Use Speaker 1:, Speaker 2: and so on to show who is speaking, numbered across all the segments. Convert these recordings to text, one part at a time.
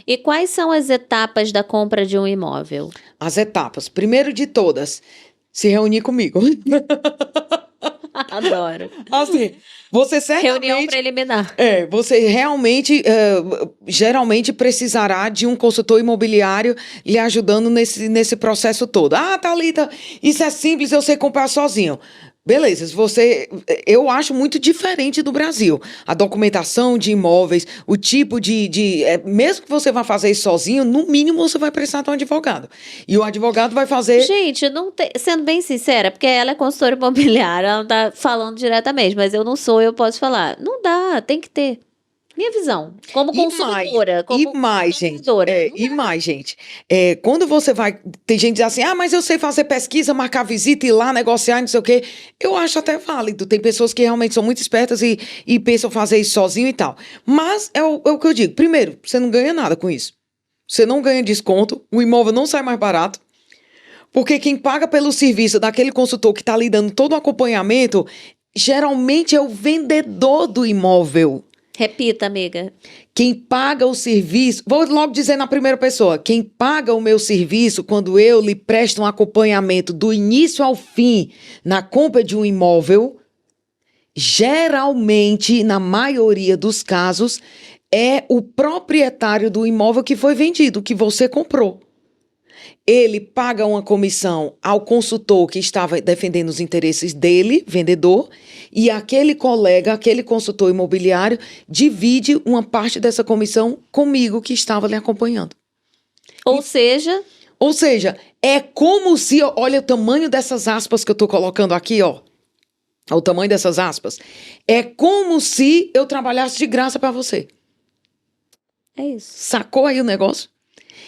Speaker 1: E quais são as etapas da compra de um imóvel?
Speaker 2: As etapas. Primeiro de todas, se reunir comigo.
Speaker 1: Adoro.
Speaker 2: Assim, você
Speaker 1: Reunião
Speaker 2: certamente...
Speaker 1: preliminar.
Speaker 2: Você realmente, geralmente precisará de um consultor imobiliário lhe ajudando nesse processo todo. Ah, Thalita, isso é simples, eu sei comprar sozinho. Beleza, eu acho muito diferente do Brasil. A documentação de imóveis, o tipo mesmo que você vá fazer isso sozinho, no mínimo você vai precisar de um advogado. E o advogado vai fazer...
Speaker 1: Gente, não tem, sendo bem sincera, porque ela é consultora imobiliária, ela não tá falando diretamente, mas eu não sou, eu posso falar. Não dá, tem que ter. Minha visão, como consultora, como consultora.
Speaker 2: E mais, gente. Quando você vai... Tem gente que diz assim, mas eu sei fazer pesquisa, marcar visita, ir lá, negociar, não sei o quê. Eu acho até válido. Tem pessoas que realmente são muito espertas e pensam fazer isso sozinho e tal. Mas é o que eu digo. Primeiro, você não ganha nada com isso. Você não ganha desconto, o imóvel não sai mais barato. Porque quem paga pelo serviço daquele consultor que está lhe dando todo o acompanhamento, geralmente é o vendedor do imóvel.
Speaker 1: Repita, amiga.
Speaker 2: Quem paga o serviço... Vou logo dizer na primeira pessoa. Quem paga o meu serviço quando eu lhe presto um acompanhamento do início ao fim na compra de um imóvel, geralmente, na maioria dos casos, é o proprietário do imóvel que foi vendido, que você comprou. Ele paga uma comissão ao consultor que estava defendendo os interesses dele, vendedor, e aquele colega, aquele consultor imobiliário, divide uma parte dessa comissão comigo que estava lhe acompanhando.
Speaker 1: Ou seja,
Speaker 2: é como se... Olha o tamanho dessas aspas que eu estou colocando aqui, ó. O tamanho dessas aspas. É como se eu trabalhasse de graça para você.
Speaker 1: é isso.
Speaker 2: Sacou aí o negócio?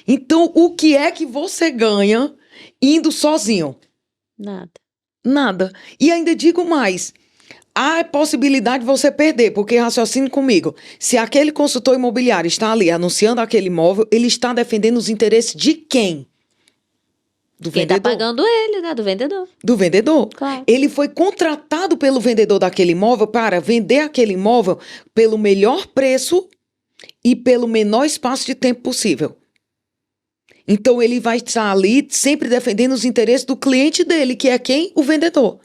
Speaker 2: Então, o que é que você ganha indo sozinho?
Speaker 1: Nada.
Speaker 2: Nada. E ainda digo mais. Há a possibilidade de você perder, porque raciocine comigo. Se aquele consultor imobiliário está ali anunciando aquele imóvel, ele está defendendo os interesses de quem? Do
Speaker 1: Quem
Speaker 2: vendedor.
Speaker 1: tá pagando ele, né? Do vendedor.
Speaker 2: Do vendedor.
Speaker 1: Claro.
Speaker 2: Ele foi contratado pelo vendedor daquele imóvel para vender aquele imóvel pelo melhor preço e pelo menor espaço de tempo possível. Então, ele vai estar ali sempre defendendo os interesses do cliente dele, que é quem? O vendedor.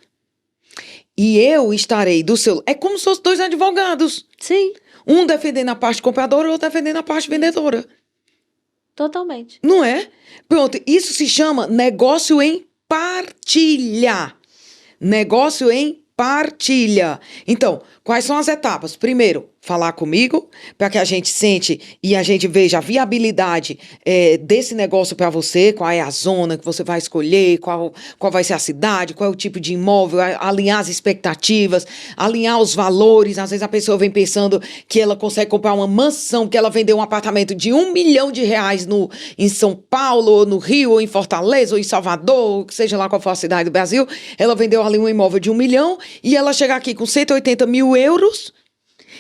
Speaker 2: E eu estarei do seu... É como se fossem dois advogados.
Speaker 1: Sim,
Speaker 2: Um defendendo a parte compradora e outro defendendo a parte vendedora.
Speaker 1: totalmente.
Speaker 2: Não é? Pronto, isso se chama negócio em partilha. Negócio em partilha. Então, quais são as etapas? Primeiro, falar comigo, para que a gente sente e a gente veja a viabilidade desse negócio para você, qual é a zona que você vai escolher, qual vai ser a cidade, qual é o tipo de imóvel, alinhar as expectativas, alinhar os valores. Às vezes a pessoa vem pensando que ela consegue comprar uma mansão, que ela vendeu um apartamento de R$1 milhão em São Paulo, ou no Rio, ou em Fortaleza, ou em Salvador, que seja lá qual for a cidade do Brasil. Ela vendeu ali um imóvel de R$1 milhão e ela chega aqui com 180 mil euros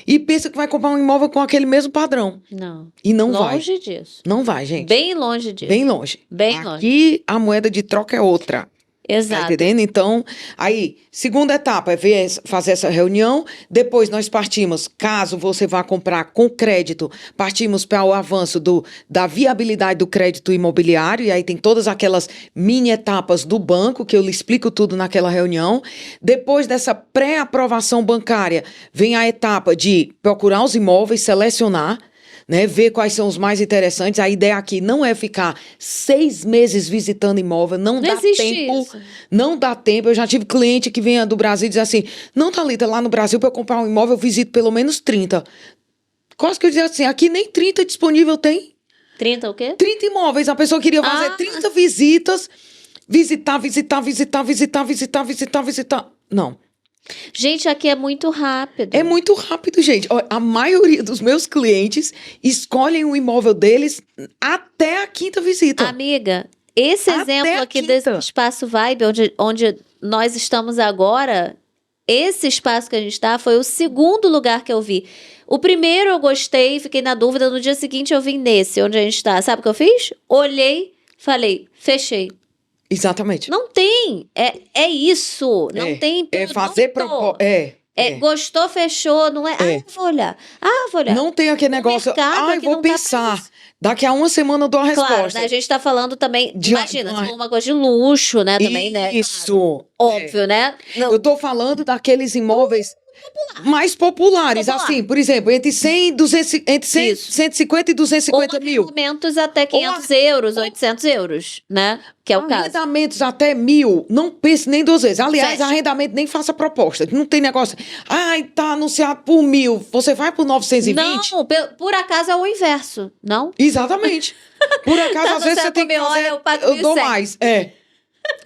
Speaker 2: e pensa que vai comprar um imóvel com aquele mesmo padrão.
Speaker 1: Não.
Speaker 2: E não vai.
Speaker 1: Longe disso.
Speaker 2: Não vai, gente.
Speaker 1: Bem longe disso.
Speaker 2: Bem longe.
Speaker 1: Bem longe.
Speaker 2: Aqui a moeda de troca é outra. Tá
Speaker 1: Exato.
Speaker 2: entendendo? Então, aí, segunda etapa é fazer essa reunião. Depois nós partimos, caso você vá comprar com crédito, partimos para o avanço da viabilidade do crédito imobiliário. E aí tem todas aquelas mini etapas do banco, que eu lhe explico tudo naquela reunião. Depois dessa pré-aprovação bancária, vem a etapa de procurar os imóveis, selecionar, né, ver quais são os mais interessantes. A ideia aqui não é ficar 6 meses visitando imóvel, não dá
Speaker 1: existe
Speaker 2: tempo.
Speaker 1: isso.
Speaker 2: Não dá tempo. Eu já tive cliente que vinha do Brasil e diz assim, não, Thalita, lá no Brasil, para eu comprar um imóvel, eu visito pelo menos 30. Quase que eu dizia assim, aqui nem 30 disponível tem.
Speaker 1: 30 o quê?
Speaker 2: 30 imóveis. A pessoa queria fazer 30 visitas, visitar. Não.
Speaker 1: Gente, aqui é muito rápido.
Speaker 2: É muito rápido, gente. A maioria dos meus clientes escolhem o imóvel deles até a 5ª visita.
Speaker 1: Amiga, esse
Speaker 2: Até
Speaker 1: exemplo
Speaker 2: a
Speaker 1: aqui
Speaker 2: 5ª.
Speaker 1: desse espaço Vibe, onde nós estamos agora, esse espaço que a gente está foi o 2º lugar que eu vi. O primeiro eu gostei, fiquei na dúvida, no dia seguinte eu vim nesse, onde a gente está. Sabe o que eu fiz? Olhei, falei, fechei.
Speaker 2: Exatamente.
Speaker 1: Não tem, é isso, não tem.
Speaker 2: É fazer proposta.
Speaker 1: Gostou, fechou, não é? Vou olhar. Vou olhar.
Speaker 2: Não tem aquele negócio, vou pensar. Daqui a uma semana eu dou a resposta.
Speaker 1: Claro, né? A gente tá falando também, imagina, se for uma coisa de luxo, né, também, né?
Speaker 2: Isso.
Speaker 1: Óbvio, né?
Speaker 2: Eu tô falando daqueles imóveis mais populares, assim, por exemplo, entre 150 e 250 mil.
Speaker 1: Arrendamentos até 500 euros, 800 euros, né? Que é o caso.
Speaker 2: Arrendamentos até 1.000, não pense nem duas vezes. Aliás, arrendamento nem faça proposta. Não tem negócio. Tá anunciado por 1.000. Você vai por 920?
Speaker 1: Não, por acaso é o inverso, não?
Speaker 2: Exatamente. Por acaso, às vezes você tem que fazer... Eu dou mais.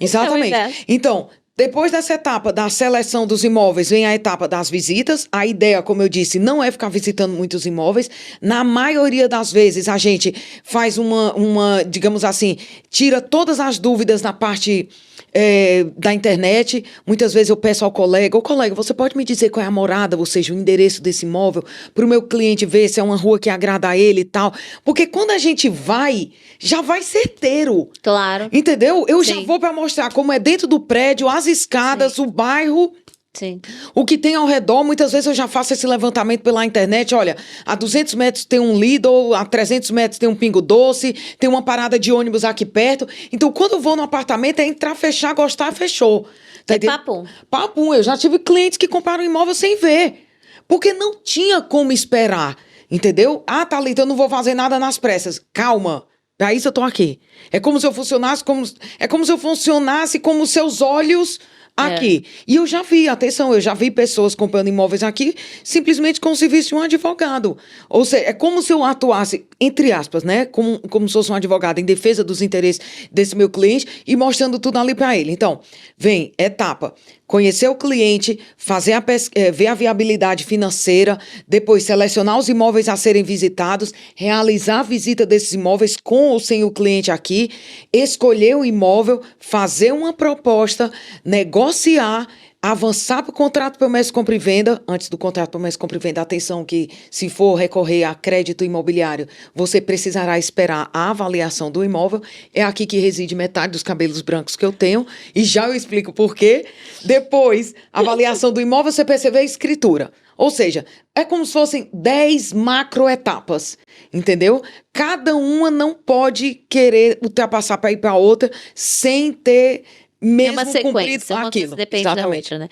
Speaker 2: Exatamente. Então, depois dessa etapa da seleção dos imóveis, vem a etapa das visitas. A ideia, como eu disse, não é ficar visitando muitos imóveis. Na maioria das vezes, a gente faz digamos assim, tira todas as dúvidas na parte da internet. Muitas vezes eu peço ao colega, você pode me dizer qual é a morada, ou seja, o endereço desse imóvel, para o meu cliente ver se é uma rua que agrada a ele e tal. Porque quando a gente vai, já vai certeiro.
Speaker 1: Claro.
Speaker 2: Entendeu? Eu já vou para mostrar como é dentro do prédio, as escadas, o bairro.
Speaker 1: Sim.
Speaker 2: O que tem ao redor, muitas vezes eu já faço esse levantamento pela internet. Olha, a 200 metros tem um Lidl, a 300 metros tem um Pingo Doce, tem uma parada de ônibus aqui perto. Então, quando eu vou no apartamento, é entrar, fechar, gostar, fechou. Tá entendendo?
Speaker 1: Papum.
Speaker 2: Papum. Eu já tive clientes que compraram imóvel sem ver. Porque não tinha como esperar. Entendeu? Thalita, eu não vou fazer nada nas pressas. Calma. Pra isso eu tô aqui. É como se eu funcionasse como seus olhos aqui. E eu já vi, atenção, eu vi pessoas comprando imóveis aqui simplesmente com o serviço de um advogado. Ou seja, é como se eu atuasse, entre aspas, né? Como se fosse um advogado em defesa dos interesses desse meu cliente e mostrando tudo ali para ele. Então, vem etapa. Conhecer o cliente, ver a viabilidade financeira, depois selecionar os imóveis a serem visitados, realizar a visita desses imóveis com ou sem o cliente aqui, escolher o imóvel, fazer uma proposta, negociar, avançar para o contrato promessa, compra e venda. Antes do contrato promessa, compra e venda, atenção que se for recorrer a crédito imobiliário, você precisará esperar a avaliação do imóvel. É aqui que reside metade dos cabelos brancos que eu tenho, e já eu explico por quê. Depois, avaliação do imóvel, você perceber a escritura. Ou seja, é como se fossem 10 macroetapas, entendeu? Cada uma não pode querer ultrapassar para ir para outra sem ter mesmo
Speaker 1: uma sequência,
Speaker 2: cumprido aquilo.
Speaker 1: Depende da outra, né?